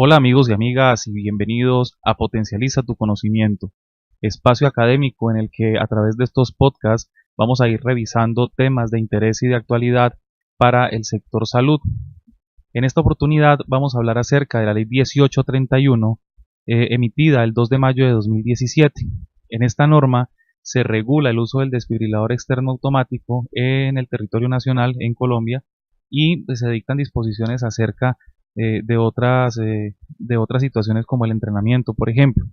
Hola amigos y amigas y bienvenidos a Potencializa tu conocimiento, espacio académico en el que a través de estos podcasts vamos a ir revisando temas de interés y de actualidad para el sector salud. En esta oportunidad vamos a hablar acerca de la Ley 1831 emitida el 2 de mayo de 2017. En esta norma se regula el uso del desfibrilador externo automático en el territorio nacional en Colombia y se dictan disposiciones acerca de otras situaciones como el entrenamiento, por ejemplo.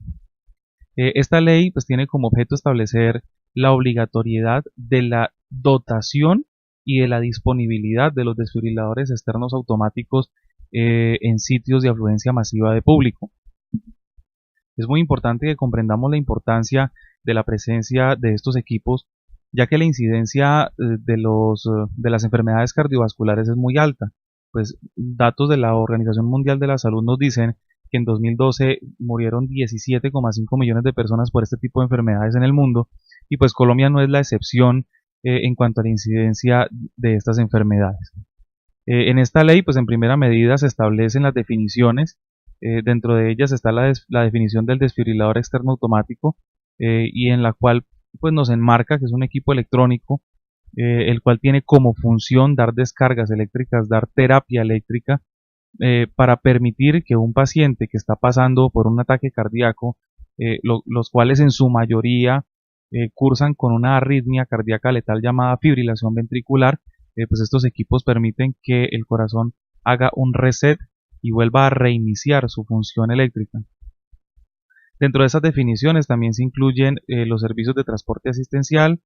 Esta ley pues tiene como objeto establecer la obligatoriedad de la dotación y de la disponibilidad de los desfibriladores externos automáticos en sitios de afluencia masiva de público. Es muy importante que comprendamos la importancia de la presencia de estos equipos, ya que la incidencia de las enfermedades cardiovasculares es muy alta. Pues datos de la Organización Mundial de la Salud nos dicen que en 2012 murieron 17,5 millones de personas por este tipo de enfermedades en el mundo, y pues Colombia no es la excepción en cuanto a la incidencia de estas enfermedades. En esta ley, pues en primera medida se establecen las definiciones. Dentro de ellas está la definición del desfibrilador externo automático, y en la cual pues nos enmarca que es un equipo electrónico, el cual tiene como función dar descargas eléctricas, dar terapia eléctrica, para permitir que un paciente que está pasando por un ataque cardíaco, los cuales en su mayoría cursan con una arritmia cardíaca letal llamada fibrilación ventricular, pues estos equipos permiten que el corazón haga un reset y vuelva a reiniciar su función eléctrica. Dentro de esas definiciones también se incluyen los servicios de transporte asistencial.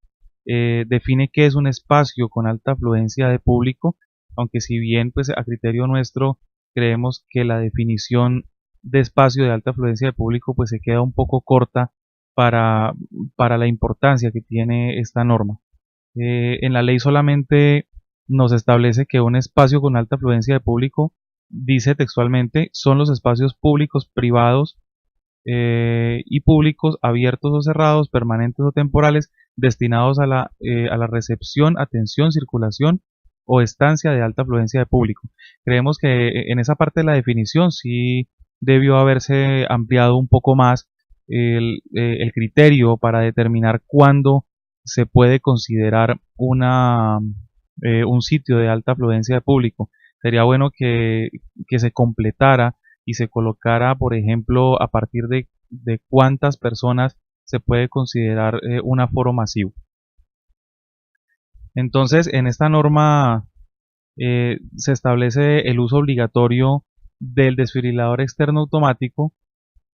Define qué es un espacio con alta afluencia de público, aunque si bien pues a criterio nuestro creemos que la definición de espacio de alta afluencia de público pues se queda un poco corta para, para la importancia que tiene esta norma. En la ley solamente nos establece que un espacio con alta afluencia de público, dice textualmente, son los espacios públicos, privados y públicos, abiertos o cerrados, permanentes o temporales, destinados a la recepción, atención, circulación o estancia de alta afluencia de público. Creemos que en esa parte de la definición sí debió haberse ampliado un poco más el criterio para determinar cuándo se puede considerar un sitio de alta afluencia de público. Sería bueno que se completara y se colocara, por ejemplo, a partir de cuántas personas se puede considerar un aforo masivo. Entonces, en esta norma se establece el uso obligatorio del desfibrilador externo automático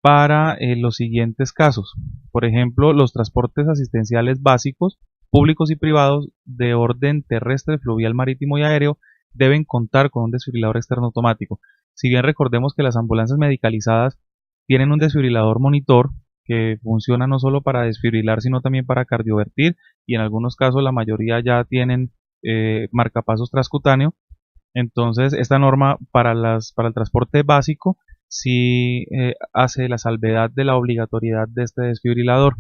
para los siguientes casos. Por ejemplo, los transportes asistenciales básicos, públicos y privados de orden terrestre, fluvial, marítimo y aéreo deben contar con un desfibrilador externo automático. Si bien recordemos que las ambulancias medicalizadas tienen un desfibrilador monitor que funciona no solo para desfibrilar, sino también para cardiovertir, y en algunos casos la mayoría ya tienen marcapasos transcutáneo. Entonces, esta norma para el transporte básico sí hace la salvedad de la obligatoriedad de este desfibrilador.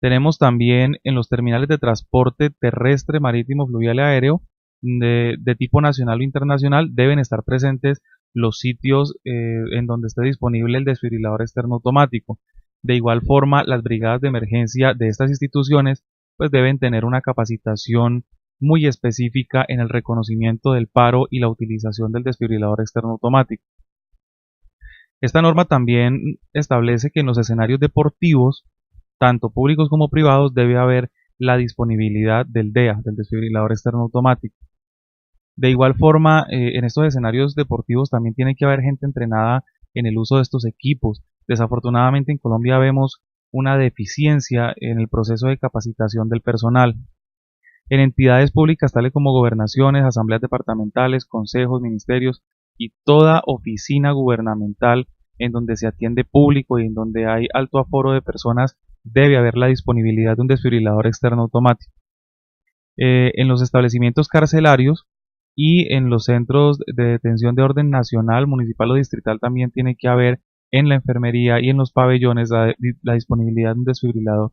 Tenemos también en los terminales de transporte terrestre, marítimo, fluvial y aéreo de tipo nacional o internacional deben estar presentes los sitios en donde esté disponible el desfibrilador externo automático. De igual forma, las brigadas de emergencia de estas instituciones pues deben tener una capacitación muy específica en el reconocimiento del paro y la utilización del desfibrilador externo automático. Esta norma también establece que en los escenarios deportivos, tanto públicos como privados, debe haber la disponibilidad del DEA, del desfibrilador externo automático. De igual forma, en estos escenarios deportivos también tiene que haber gente entrenada en el uso de estos equipos. Desafortunadamente en Colombia vemos una deficiencia en el proceso de capacitación del personal. En entidades públicas tales como gobernaciones, asambleas departamentales, consejos, ministerios y toda oficina gubernamental en donde se atiende público y en donde hay alto aforo de personas, debe haber la disponibilidad de un desfibrilador externo automático. En los establecimientos carcelarios y en los centros de detención de orden nacional, municipal o distrital también tiene que haber en la enfermería y en los pabellones la disponibilidad de un desfibrilador.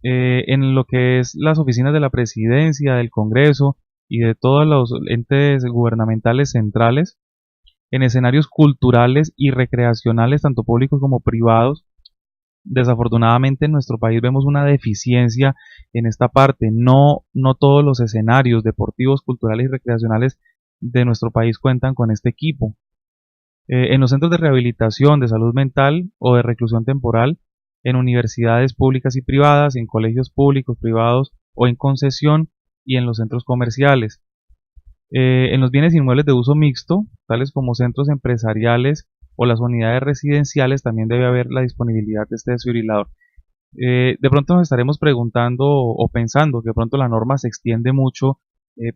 En lo que es las oficinas de la presidencia, del Congreso y de todos los entes gubernamentales centrales, En escenarios culturales y recreacionales, tanto públicos como privados, desafortunadamente en nuestro país vemos una deficiencia en esta parte. No todos los escenarios deportivos, culturales y recreacionales de nuestro país cuentan con este equipo. En los centros de rehabilitación de salud mental o de reclusión temporal, en universidades públicas y privadas, en colegios públicos, privados o en concesión, y en los centros comerciales. En los bienes inmuebles de uso mixto, tales como centros empresariales o las unidades residenciales, también debe haber la disponibilidad de este desfibrilador. De pronto nos estaremos preguntando o pensando que de pronto la norma se extiende mucho,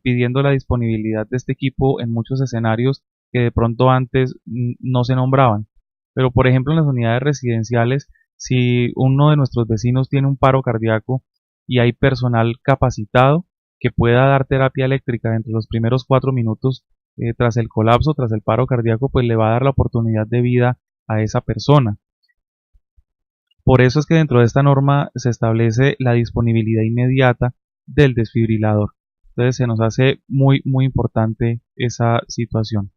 pidiendo la disponibilidad de este equipo en muchos escenarios que de pronto antes no se nombraban. Pero por ejemplo en las unidades residenciales, si uno de nuestros vecinos tiene un paro cardíaco y hay personal capacitado que pueda dar terapia eléctrica dentro de los primeros 4 minutos tras el colapso, tras el paro cardíaco, pues le va a dar la oportunidad de vida a esa persona. Por eso es que dentro de esta norma se establece la disponibilidad inmediata del desfibrilador. Entonces se nos hace muy importante esa situación.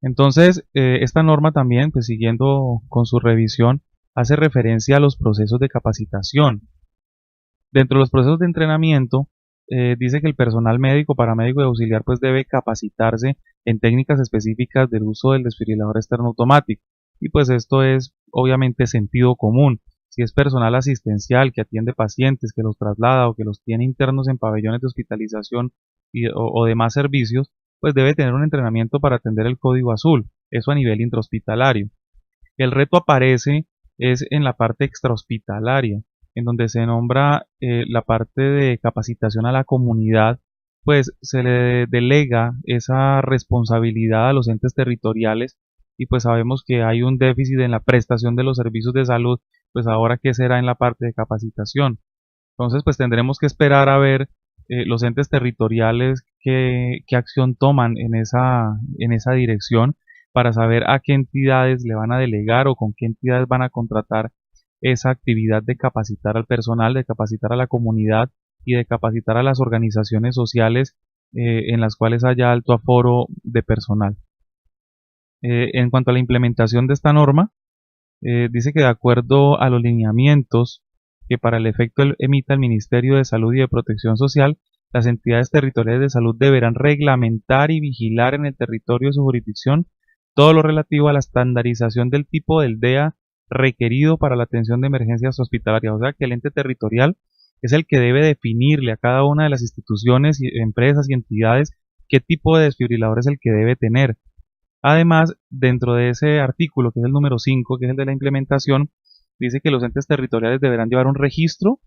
Entonces, esta norma también, pues siguiendo con su revisión, hace referencia a los procesos de capacitación. Dentro de los procesos de entrenamiento, dice que el personal médico, paramédico y auxiliar pues debe capacitarse en técnicas específicas del uso del desfibrilador externo automático. Y pues esto es obviamente sentido común. Si es personal asistencial que atiende pacientes, que los traslada o que los tiene internos en pabellones de hospitalización o demás servicios, pues debe tener un entrenamiento para atender el código azul. Eso a nivel intrahospitalario. El reto aparece es en la parte extrahospitalaria, en donde se nombra la parte de capacitación a la comunidad, pues se le delega esa responsabilidad a los entes territoriales y pues sabemos que hay un déficit en la prestación de los servicios de salud, pues ahora qué será en la parte de capacitación. Entonces pues tendremos que esperar a ver los entes territoriales qué acción toman en esa dirección para saber a qué entidades le van a delegar o con qué entidades van a contratar esa actividad de capacitar al personal, de capacitar a la comunidad y de capacitar a las organizaciones sociales en las cuales haya alto aforo de personal. En cuanto a la implementación de esta norma, dice que de acuerdo a los lineamientos que para el efecto emita el Ministerio de Salud y de Protección Social, las entidades territoriales de salud deberán reglamentar y vigilar en el territorio de su jurisdicción todo lo relativo a la estandarización del tipo del DEA requerido para la atención de emergencias hospitalarias. O sea que el ente territorial es el que debe definirle a cada una de las instituciones, empresas y entidades qué tipo de desfibrilador es el que debe tener. Además, dentro de ese artículo, que es el número 5, que es el de la implementación, dice que los entes territoriales deberán llevar un registro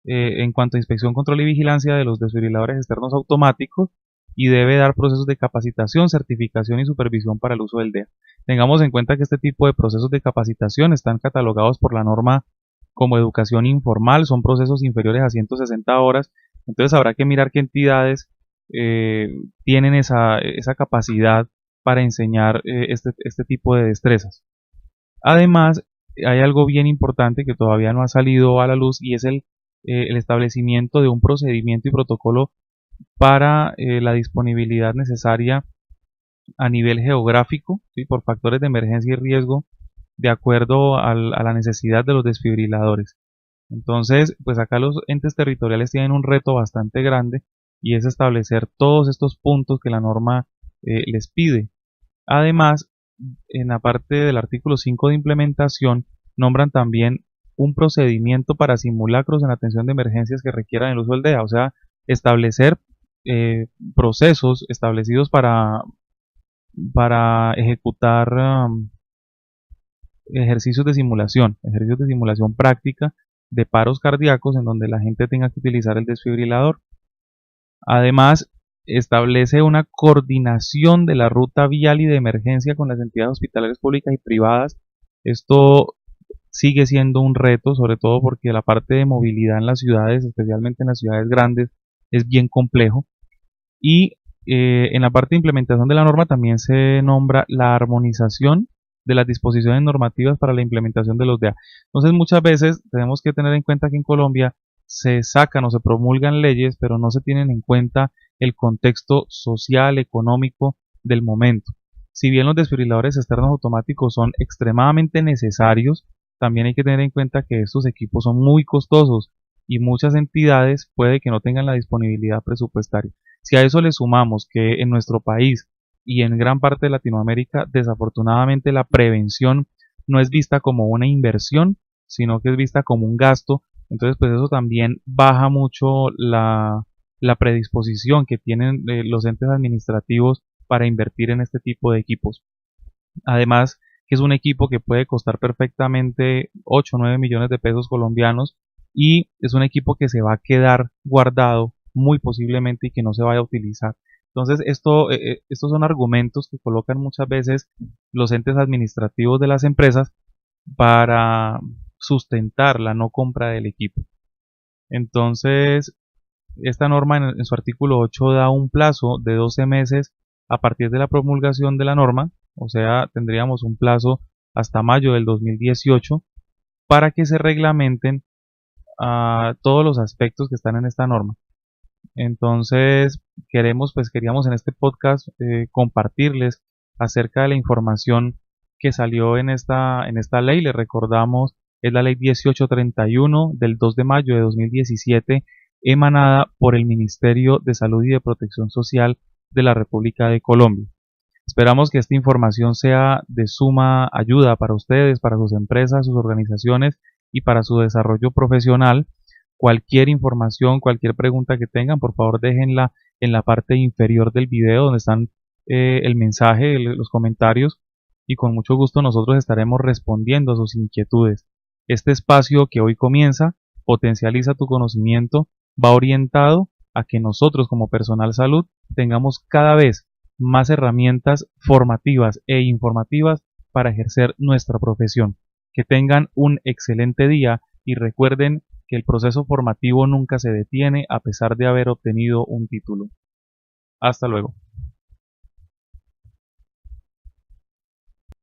en cuanto a inspección, control y vigilancia de los desfibriladores externos automáticos y debe dar procesos de capacitación, certificación y supervisión para el uso del DEA. Tengamos en cuenta que este tipo de procesos de capacitación están catalogados por la norma como educación informal, son procesos inferiores a 160 horas, entonces habrá que mirar qué entidades tienen esa capacidad para enseñar este tipo de destrezas. Además, hay algo bien importante que todavía no ha salido a la luz y es el establecimiento de un procedimiento y protocolo para la disponibilidad necesaria a nivel geográfico, ¿sí? Por factores de emergencia y riesgo, de acuerdo a la necesidad de los desfibriladores. Entonces, pues acá los entes territoriales tienen un reto bastante grande y es establecer todos estos puntos que la norma les pide. Además, en la parte del artículo 5 de implementación, nombran también un procedimiento para simulacros en atención de emergencias que requieran el uso del DEA, o sea, establecer procesos establecidos para ejecutar ejercicios de simulación práctica de paros cardíacos en donde la gente tenga que utilizar el desfibrilador. Además, establece una coordinación de la ruta vial y de emergencia con las entidades hospitalarias públicas y privadas. Esto sigue siendo un reto, sobre todo porque la parte de movilidad en las ciudades, especialmente en las ciudades grandes, es bien complejo. Y en la parte de implementación de la norma también se nombra la armonización de las disposiciones normativas para la implementación de los DEA. Entonces muchas veces tenemos que tener en cuenta que en Colombia se sacan o se promulgan leyes, pero no se tienen en cuenta el contexto social, económico del momento. Si bien los desfibriladores externos automáticos son extremadamente necesarios, también hay que tener en cuenta que estos equipos son muy costosos y muchas entidades puede que no tengan la disponibilidad presupuestaria. Si a eso le sumamos que en nuestro país y en gran parte de Latinoamérica, desafortunadamente la prevención no es vista como una inversión, sino que es vista como un gasto, entonces pues eso también baja mucho la predisposición que tienen los entes administrativos para invertir en este tipo de equipos. Además, que es un equipo que puede costar perfectamente 8 o 9 millones de pesos colombianos y es un equipo que se va a quedar guardado muy posiblemente y que no se vaya a utilizar. Entonces, estos son argumentos que colocan muchas veces los entes administrativos de las empresas para sustentar la no compra del equipo. Entonces, esta norma en su artículo 8 da un plazo de 12 meses a partir de la promulgación de la norma, o sea, tendríamos un plazo hasta mayo del 2018 para que se reglamenten todos los aspectos que están en esta norma. Entonces, queríamos en este podcast compartirles acerca de la información que salió en esta ley. Les recordamos, es la ley 1831 del 2 de mayo de 2017, emanada por el Ministerio de Salud y de Protección Social de la República de Colombia. Esperamos que esta información sea de suma ayuda para ustedes, para sus empresas, sus organizaciones y para su desarrollo profesional. Cualquier información, cualquier pregunta que tengan, por favor déjenla en la parte inferior del video donde están el mensaje, los comentarios y con mucho gusto nosotros estaremos respondiendo a sus inquietudes. Este espacio que hoy comienza, Potencializa tu conocimiento, va orientado a que nosotros como personal salud tengamos cada vez más herramientas formativas e informativas para ejercer nuestra profesión. Que tengan un excelente día y recuerden que el proceso formativo nunca se detiene a pesar de haber obtenido un título. Hasta luego.